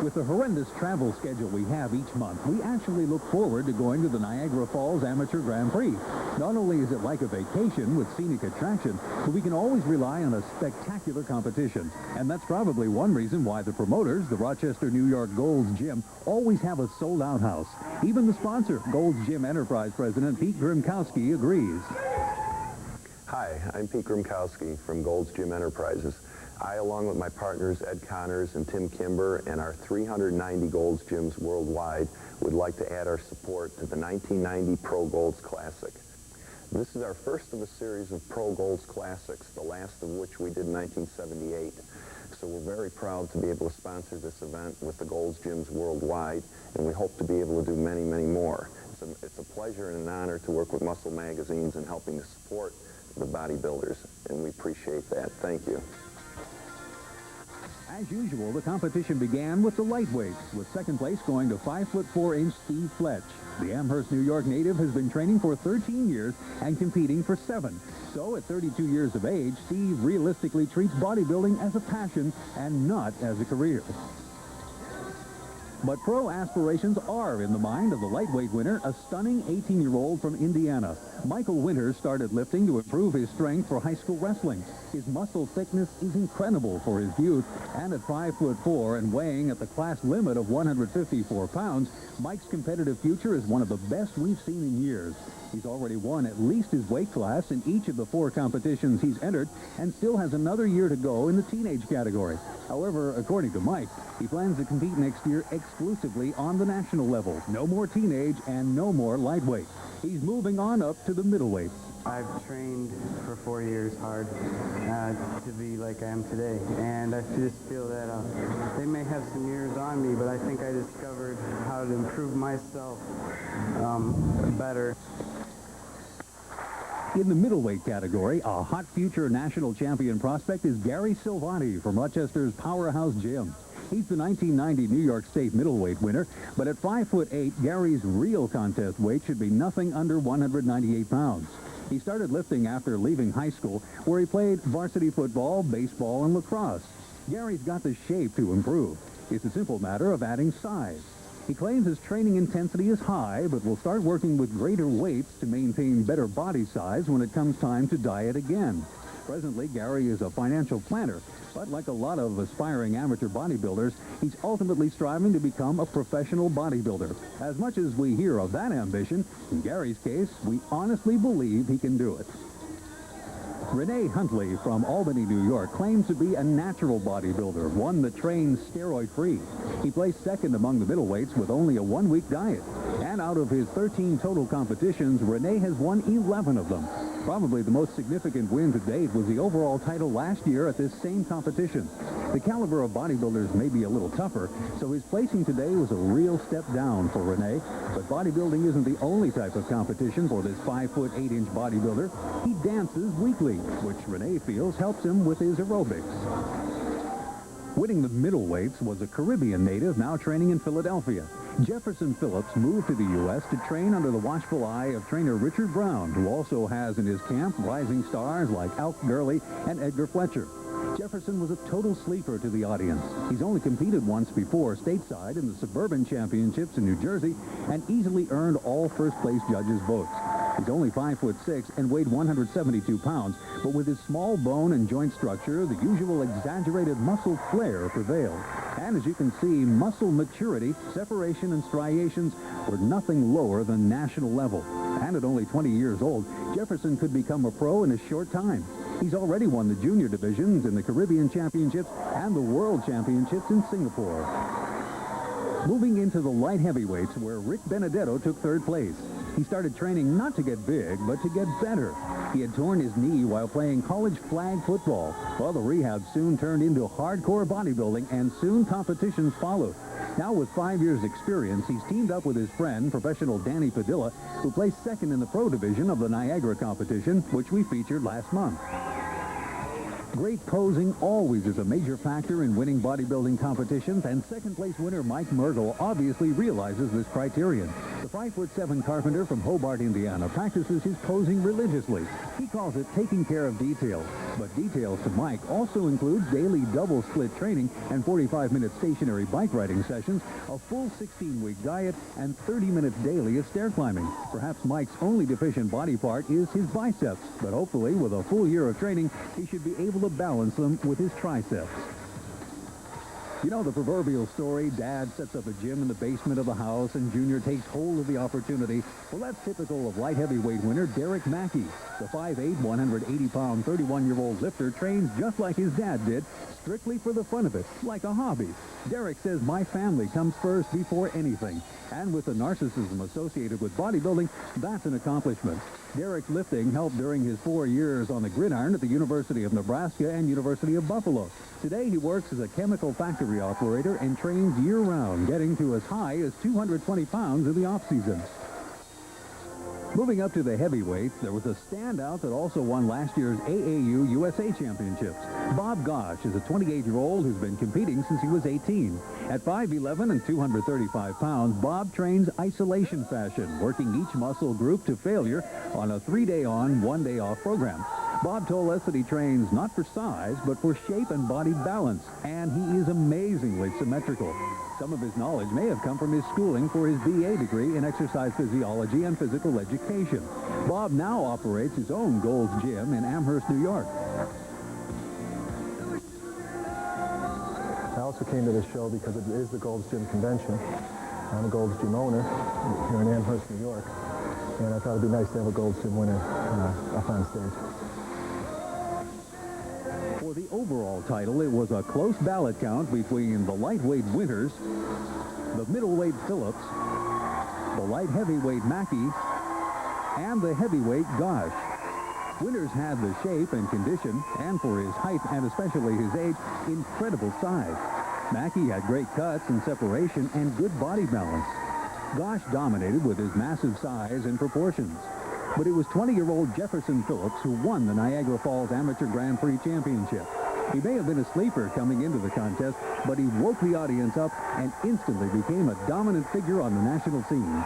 With the horrendous travel schedule we have each month, we actually look forward to going to the Niagara Falls Amateur Grand Prix. Not only is it like a vacation with scenic attraction, but we can always rely on a spectacular competition. And that's probably one reason why the promoters, the Rochester, New York Gold's Gym, always have a sold-out house. Even the sponsor, Gold's Gym Enterprise President Pete GRYMKOWSKI, agrees. Hi, I'm Pete GRYMKOWSKI from Gold's Gym Enterprises. I, along with my partners Ed Connors and Tim Kimber and our 390 Gold's Gyms worldwide, would like to add our support to the 1990 Pro Gold's Classic. This is our first of a series of Pro Gold's Classics, the last of which we did in 1978. So we're very proud to be able to sponsor this event with the Gold's Gyms worldwide, and we hope to be able to do many, many more. It's a pleasure and an honor to work with Muscle Magazines in helping to support the bodybuilders, and we appreciate that. Thank you. As usual, the competition began with the lightweights, with second place going to 5'4" Steve Fletch. The Amherst, New York native has been training for 13 years and competing for 7. So at 32 years of age, Steve realistically treats bodybuilding as a passion and not as a career. But pro aspirations are in the mind of the lightweight winner, a stunning 18-year-old from Indiana. Michael Winters started lifting to improve his strength for high school wrestling. His muscle thickness is incredible for his youth, and at 5'4" and weighing at the class limit of 154 pounds, Mike's competitive future is one of the best we've seen in years. He's already won at least his weight class in each of the 4 competitions he's entered and still has another year to go in the teenage category. However, according to Mike, he plans to compete next year exclusively on the national level. No more teenage and no more lightweight. He's moving on up to the middleweights. I've trained for 4 years hard to be like I am today, and I just feel that they may have some years on me, but I think I discovered how to improve myself better. In the middleweight category, a hot future national champion prospect is Gary Silvati from Rochester's Powerhouse Gym. He's the 1990 New York State middleweight winner, but at 5'8", Gary's real contest weight should be nothing under 198 pounds. He started lifting after leaving high school, where he played varsity football, baseball, and lacrosse. Gary's got the shape to improve. It's a simple matter of adding size. He claims his training intensity is high, but will start working with greater weights to maintain better body size when it comes time to diet again. Presently, Gary is a financial planner, but like a lot of aspiring amateur bodybuilders, he's ultimately striving to become a professional bodybuilder. As much as we hear of that ambition, in Gary's case, we honestly believe he can do it. Renee Huntley from Albany, New York, claims to be a natural bodybuilder, one that trains steroid-free. He placed second among the middleweights with only a 1-week diet. And out of his 13 total competitions, Renee has won 11 of them. Probably the most significant win to date was the overall title last year at this same competition. The caliber of bodybuilders may be a little tougher, so his placing today was a real step down for Renee. But bodybuilding isn't the only type of competition for this 5'8" bodybuilder. He dances weekly, which Renee feels helps him with his aerobics. Winning the middleweights was a Caribbean native now training in Philadelphia. Jefferson Phillips moved to the U.S. to train under the watchful eye of trainer Richard Brown, who also has in his camp rising stars like Alf Gurley and Edgar Fletcher. Jefferson was a total sleeper to the audience. He's only competed once before stateside in the Suburban Championships in New Jersey and easily earned all first-place judges' votes. He's only 5'6" and weighed 172 pounds, but with his small bone and joint structure, the usual exaggerated muscle flair prevailed. And as you can see, muscle maturity, separation, and striations were nothing lower than national level. And at only 20 years old, Jefferson could become a pro in a short time. He's already won the junior divisions in the Caribbean Championships and the World Championships in Singapore. Moving into the light heavyweights, where Rick Benedetto took third place. He started training not to get big, but to get better. He had torn his knee while playing college flag football. Well, the rehab soon turned into hardcore bodybuilding, and soon competitions followed. Now with 5 years' experience, he's teamed up with his friend, professional Danny Padilla, who placed second in the pro division of the Niagara competition, which we featured last month. Great posing always is a major factor in winning bodybuilding competitions, and second-place winner Mike Mergel obviously realizes this criterion. The 5'7" carpenter from Hobart, Indiana, practices his posing religiously. He calls it taking care of details. But details to Mike also includes daily double-split training and 45-minute stationary bike riding sessions, a full 16-week diet, and 30 minutes daily of stair climbing. Perhaps Mike's only deficient body part is his biceps, but hopefully with a full year of training, he should be able to balance them with his triceps. You know the proverbial story, Dad sets up a gym in the basement of the house and Junior takes hold of the opportunity. Well, that's typical of light heavyweight winner Derek Mackey. The 5'8", 180-pound, 31-year-old lifter trains just like his dad did, strictly for the fun of it, like a hobby. Derek says, "My family comes first before anything." And with the narcissism associated with bodybuilding, that's an accomplishment. Derek's lifting helped during his 4 years on the gridiron at the University of Nebraska and University of Buffalo. Today, he works as a chemical factory operator and trains year-round, getting to as high as 220 pounds in the off-season. Moving up to the heavyweights, there was a standout that also won last year's AAU USA Championships. Bob Gosh is a 28-year-old who's been competing since he was 18. At 5'11" and 235 pounds, Bob trains isolation fashion, working each muscle group to failure on a 3-day on, 1-day off program. Bob told us that he trains not for size, but for shape and body balance, and he is amazingly symmetrical. Some of his knowledge may have come from his schooling for his BA degree in exercise physiology and physical education. Bob now operates his own Gold's Gym in Amherst, New York. I also came to this show because it is the Gold's Gym convention. I'm a Gold's Gym owner here in Amherst, New York, and I thought it'd be nice to have a Gold's Gym winner up on stage. For the overall title, it was a close ballot count between the lightweight winners, the middleweight Phillips, the light heavyweight Mackey, and the heavyweight Gosh. Winners had the shape and condition, and for his height and especially his age, incredible size. Mackey had great cuts and separation and good body balance. Gosh dominated with his massive size and proportions. But it was 20-year-old Jefferson Phillips who won the Niagara Falls Amateur Grand Prix Championship. He may have been a sleeper coming into the contest, but he woke the audience up and instantly became a dominant figure on the national scene.